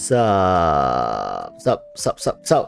So,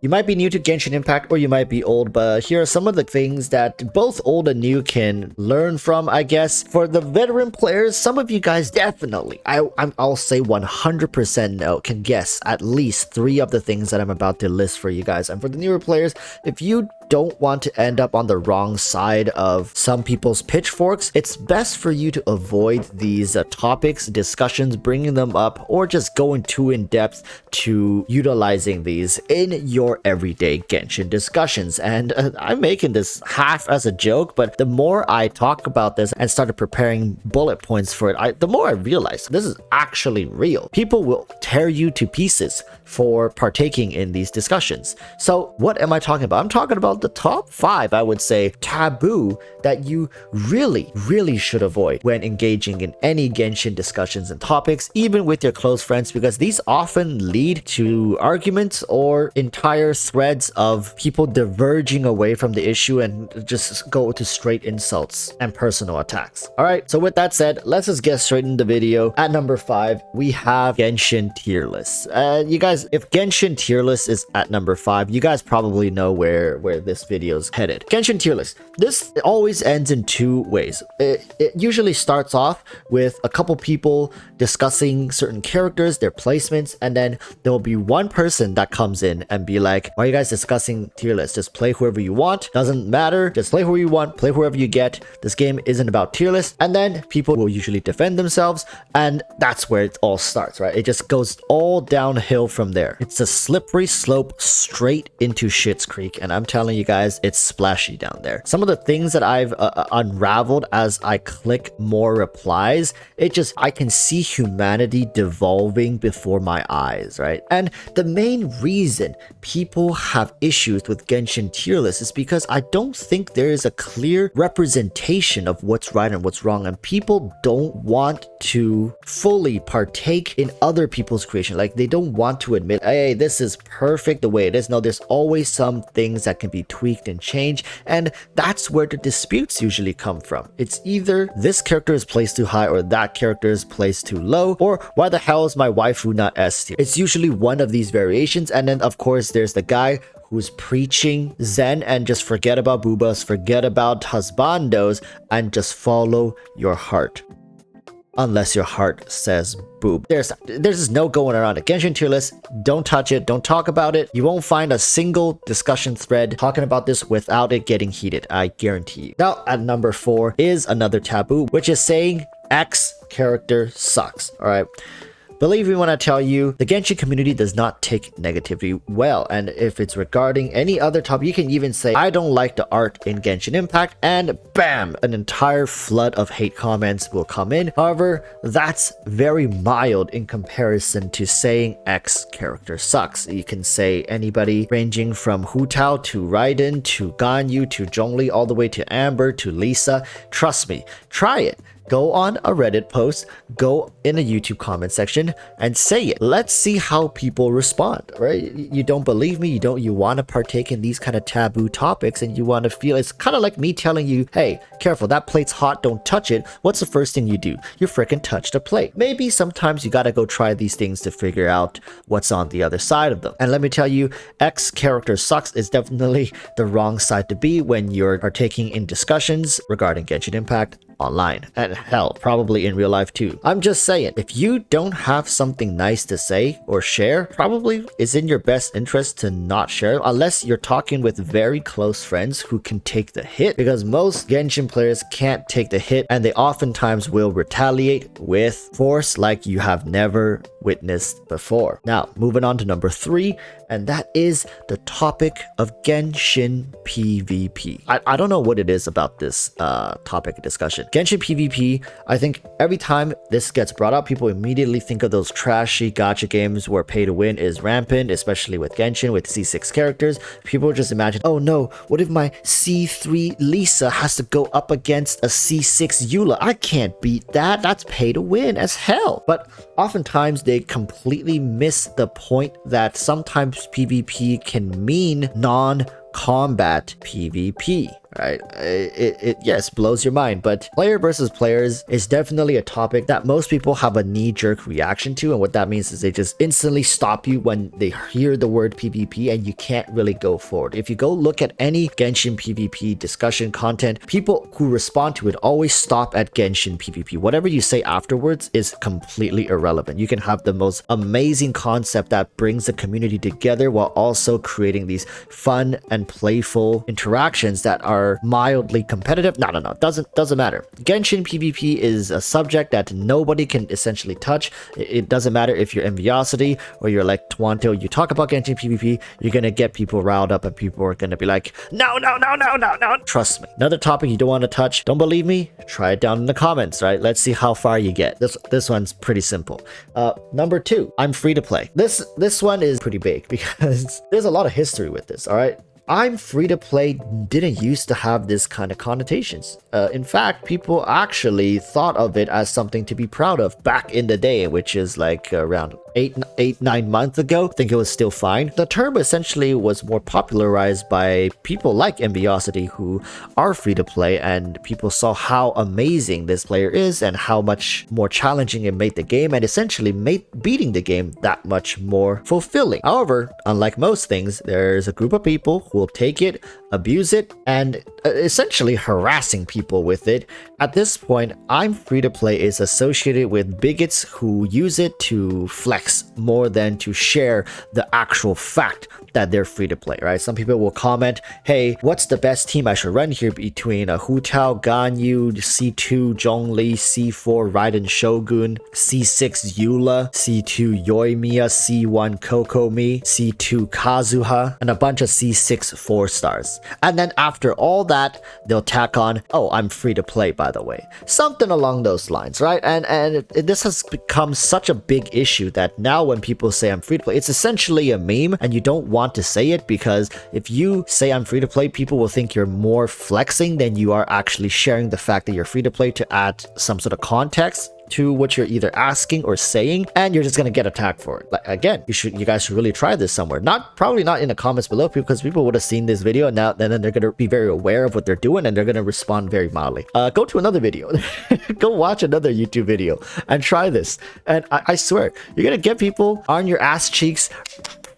you might be new to Genshin Impact or you might be old, but here are some of the things that both old and new can learn from, I guess. For the veteran players, some of you guys definitely, I'll say 100% no, can guess at least 3 of the things that I'm about to list for you guys. And for the newer players, if you don't want to end up on the wrong side of some people's pitchforks, it's best for you to avoid these topics, discussions, bringing them up, or just going too in depth to utilizing these in your everyday Genshin discussions. And I'm making this half as a joke, but the more I talk about this and started preparing bullet points for it, the more I realized this is actually real. People will tear you to pieces for partaking in these discussions. So what am I talking about? I'm talking about the top 5, I would say, taboo that you really should avoid when engaging in any Genshin discussions and topics, even with your close friends, because these often lead to arguments or entire threads of people diverging away from the issue and just go to straight insults and personal attacks. All right, so with that said, let's just get straight into the video. At number 5, we have Genshin tier list. You guys, if Genshin tier list is at number 5, you guys probably know where this video is headed. Genshin tier list. This always ends in 2 ways. It usually starts off with a couple people discussing certain characters, their placements, and then there will be one person that comes in and be like, why are you guys discussing tier lists? Just play whoever you want. Doesn't matter. Just play whoever you want. Play whoever you get. This game isn't about tier lists. And then people will usually defend themselves, and that's where it all starts, right? It just goes all downhill from there. It's a slippery slope straight into Shit's Creek, and I'm telling you guys, it's splashy down there. Some of the things that I've unraveled as I click more replies, I can see humanity devolving before my eyes, right? And the main reason people have issues with Genshin tier lists is because I don't think there is a clear representation of what's right and what's wrong, and people don't want to fully partake in other people's creation. Like, they don't want to admit, hey, this is perfect the way it is. No, there's always some things that can be tweaked and changed, and that's where the disputes usually come from. It's either this character is placed too high or that character is placed too low, or why the hell is my waifu not S tier? It's usually one of these variations. And then of course there's the guy who's preaching Zen and just forget about boobas, forget about husbandos, and just follow your heart. Unless your heart says boob. There's just no going around it. Genshin tier list, don't touch it, don't talk about it. You won't find a single discussion thread talking about this without it getting heated, I guarantee you. Now at number 4 is another taboo, which is saying X character sucks. All right. Believe me when I tell you, the Genshin community does not take negativity well, and if it's regarding any other topic, you can even say, I don't like the art in Genshin Impact, and bam, an entire flood of hate comments will come in. However, that's very mild in comparison to saying X character sucks. You can say anybody ranging from Hu Tao to Raiden to Ganyu to Zhongli all the way to Amber to Lisa. Trust me, try it. Go on a Reddit post, go in a YouTube comment section and say it. Let's see how people respond, right? You don't believe me, you want to partake in these kind of taboo topics, and you want to feel, it's kind of like me telling you, hey, careful, that plate's hot, don't touch it. What's the first thing you do? You freaking touch the plate. Maybe sometimes you gotta go try these things to figure out what's on the other side of them. And let me tell you, X character sucks is definitely the wrong side to be when you're partaking in discussions regarding Genshin Impact online, and hell, probably in real life too. I'm just saying, if you don't have something nice to say or share, probably is in your best interest to not share, unless you're talking with very close friends who can take the hit, because most Genshin players can't take the hit, and they oftentimes will retaliate with force like you have never witnessed before. Now, moving on to number 3, and that is the topic of Genshin PvP. I don't know what it is about this topic of discussion. Genshin PvP, I think every time this gets brought up, people immediately think of those trashy gacha games where pay to win is rampant, especially with Genshin, with C6 characters. People just imagine, oh no, what if my C3 Lisa has to go up against a C6 Eula? I can't beat that. That's pay to win as hell. But oftentimes they completely miss the point that sometimes PvP can mean non-combat PvP. right? It yes, blows your mind, but player versus players is definitely a topic that most people have a knee-jerk reaction to, and what that means is they just instantly stop you when they hear the word PvP and you can't really go forward. If you go look at any Genshin PvP discussion content, people who respond to it always stop at Genshin PvP. Whatever you say afterwards is completely irrelevant. You can have the most amazing concept that brings the community together while also creating these fun and playful interactions that are mildly competitive. No, doesn't matter. Genshin PvP is a subject that nobody can essentially touch. It doesn't matter if you're Enviosity or you're like Twanto. You talk about Genshin PvP, you're gonna get people riled up and people are gonna be like, no. Trust me. Another topic you don't want to touch. Don't believe me? Try it down in the comments, right? Let's see how far you get. This one's pretty simple. Number 2, I'm free to play. This one is pretty big because there's a lot of history with this, all right? I'm free to play didn't used to have this kind of connotations. In fact, people actually thought of it as something to be proud of back in the day, which is like around 9 months ago. I think it was still fine. The term essentially was more popularized by people like Enviosity who are free to play, and people saw how amazing this player is and how much more challenging it made the game, and essentially made beating the game that much more fulfilling. However, unlike most things, there's a group of people who will take it, abuse it, and essentially harassing people with it. At this point, I'm free to play is associated with bigots who use it to flex more than to share the actual fact that they're free to play, right? Some people will comment, hey, what's the best team I should run here between a Hu Tao, Ganyu, C2, Zhongli, C4, Raiden Shogun, C6, Eula, C2, Yoimiya, C1, Kokomi, C2, Kazuha, and a bunch of C6 4-stars. And then after all that, they'll tack on, oh, I'm free to play, by the way. Something along those lines, right? And this has become such a big issue that now when people say I'm free to play, it's essentially a meme, and you don't want to say it because if you say I'm free to play, people will think you're more flexing than you are actually sharing the fact that you're free to play to add some sort of context to what you're either asking or saying, and you're just gonna get attacked for it. Like, again, you guys should really try this somewhere. Probably not in the comments below, because people would have seen this video now, and then they're gonna be very aware of what they're doing, and they're gonna respond very mildly. Go to another video. Go watch another YouTube video and try this, and I swear you're gonna get people on your ass cheeks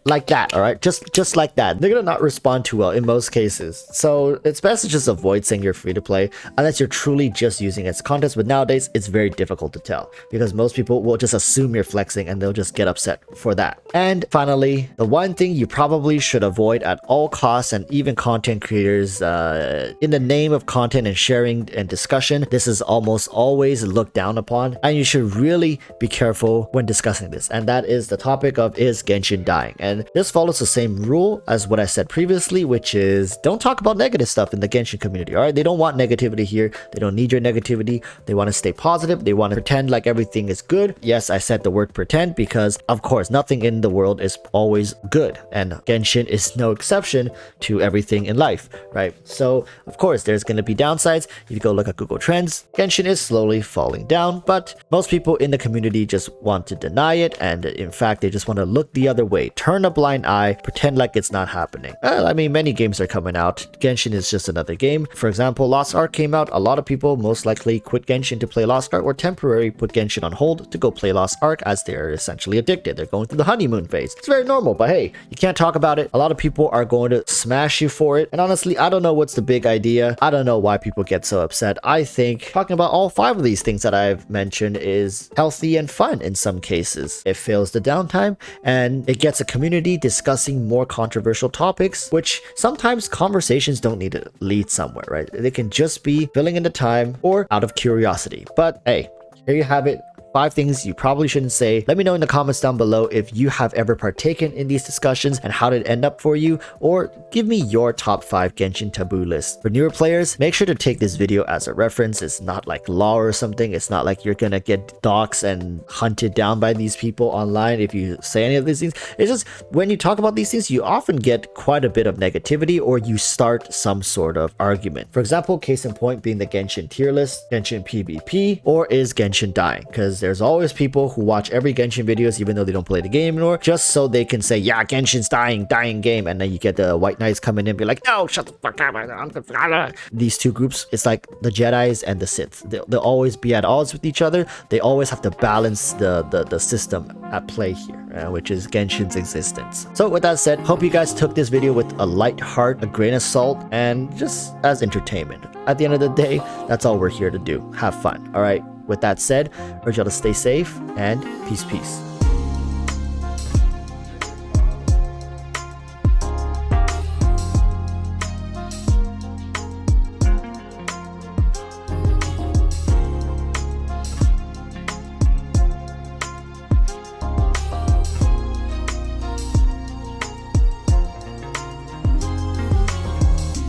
like that, all right? Just like that. They're gonna not respond too well in most cases. So it's best to just avoid saying you're free to play unless you're truly just using it as content. But nowadays, it's very difficult to tell because most people will just assume you're flexing and they'll just get upset for that. And finally, the one thing you probably should avoid at all costs, and even content creators, in the name of content and sharing and discussion, this is almost always looked down upon, and you should really be careful when discussing this. And that is the topic of, is Genshin dying? And this follows the same rule as what I said previously, which is don't talk about negative stuff in the Genshin community, all right? They don't want negativity here. They don't need your negativity. They want to stay positive. They want to pretend like everything is good. Yes, I said the word pretend because, of course, nothing in the world is always good, and Genshin is no exception to everything in life, right? So, of course, there's going to be downsides. If you go look at Google Trends, Genshin is slowly falling down, but most people in the community just want to deny it, and in fact, they just want to look the other way, turn a blind eye, pretend like it's not happening. I mean, many games are coming out. Genshin is just another game. For example, Lost Ark came out. A lot of people most likely quit Genshin to play Lost Ark, or temporarily put Genshin on hold to go play Lost Ark, as they're essentially addicted. They're going through the honeymoon phase. It's very normal, but hey, you can't talk about it. A lot of people are going to smash you for it. And honestly, I don't know what's the big idea. I don't know why people get so upset. I think talking about all 5 of these things that I've mentioned is healthy and fun in some cases. It fills the downtime and it gets a community discussing more controversial topics, which sometimes conversations don't need to lead somewhere, right? They can just be filling in the time or out of curiosity. But hey, here you have it. 5 things you probably shouldn't say. Let me know in the comments down below if you have ever partaken in these discussions and how did it end up for you, or give me your top 5 Genshin taboo list. For newer players, make sure to take this video as a reference. It's not like law or something. It's not like you're gonna get doxxed and hunted down by these people online if you say any of these things. It's just when you talk about these things, you often get quite a bit of negativity, or you start some sort of argument. For example, case in point being the Genshin tier list, Genshin PvP, or is Genshin dying? Because because there's always people who watch every Genshin videos even though they don't play the game anymore, just so they can say, yeah, Genshin's dying game, and then you get the White Knights coming in and be like, no, shut the fuck up. These two groups, it's like the Jedis and the Sith. They'll always be at odds with each other. They always have to balance the system at play here, which is Genshin's existence. So with that said, hope you guys took this video with a light heart, a grain of salt, and just as entertainment. At the end of the day, that's all we're here to do. Have fun. All right. With that said, urge y'all to stay safe and peace.